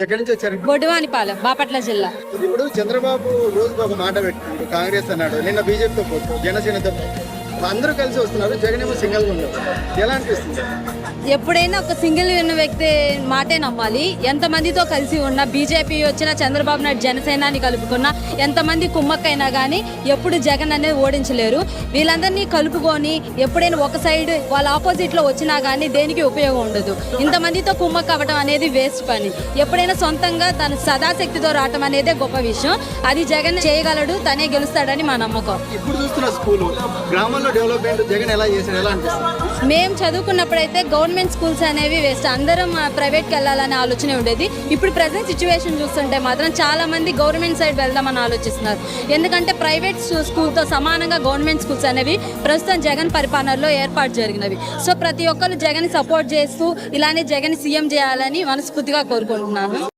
ఎక్కడి నుంచి వచ్చారు? బొడ్డువానిపాలెం, బాపట్ల జిల్లా. ఇప్పుడు చంద్రబాబు రోజుకు ఒక మాట పెట్టాడు, కాంగ్రెస్ అన్నాడు, నిన్న బీజేపీతో పోతాడు, జనసేనతో పోతాడు. అందరూ కలిసి వస్తున్నారు, జగన్ ఏమో సింగిల్ గా ఉన్నారు. ఎలా అనిపిస్తుంది? ఎప్పుడైనా ఒక సింగిల్ ఉన్న వ్యక్తి మాటే నమ్మాలి. ఎంతమందితో కలిసి ఉన్నా, బీజేపీ వచ్చినా, చంద్రబాబు నాయుడు జనసేనాని కలుపుకున్నా, ఎంతమంది కుమ్మక్కైనా కానీ ఎప్పుడు జగన్ అనేది ఓడించలేరు. వీళ్ళందరినీ కలుపుకొని ఎప్పుడైనా ఒక సైడ్ వాళ్ళ ఆపోజిట్లో వచ్చినా కానీ దేనికి ఉపయోగం ఉండదు. ఇంతమందితో కుమ్మక్క అవ్వడం అనేది వేస్ట్ పని. ఎప్పుడైనా సొంతంగా తన సదాశక్తితో రావటం అనేదే గొప్ప విషయం. అది జగన్ చేయగలడు, తనే గెలుస్తాడని మా నమ్మకం. ఇప్పుడు చూస్తున్న స్కూల్ గ్రామాల్లో డెవలప్మెంట్ జగన్ ఎలా చేశాడు, ఎలా అనిపిస్తుంది? మేము చదువుకున్నప్పుడైతే గవర్నమెంట్ స్కూల్స్ అనేవి వేస్ట్, అందరం ప్రైవేట్కి వెళ్ళాలనే ఆలోచన ఉండేది. ఇప్పుడు ప్రజెంట్ సిచ్యువేషన్ చూస్తుంటే మాత్రం చాలా మంది గవర్నమెంట్ సైడ్ వెళ్దామని ఆలోచిస్తున్నారు. ఎందుకంటే ప్రైవేట్ స్కూల్తో సమానంగా గవర్నమెంట్ స్కూల్స్ అనేవి ప్రస్తుతం జగన్ పరిపాలనలో ఏర్పాటు జరిగినవి. సో ప్రతి ఒక్కరు జగన్ సపోర్ట్ చేస్తూ ఇలానే జగన్ సీఎం చేయాలని మనస్ఫూర్తిగా కోరుకుంటున్నాను.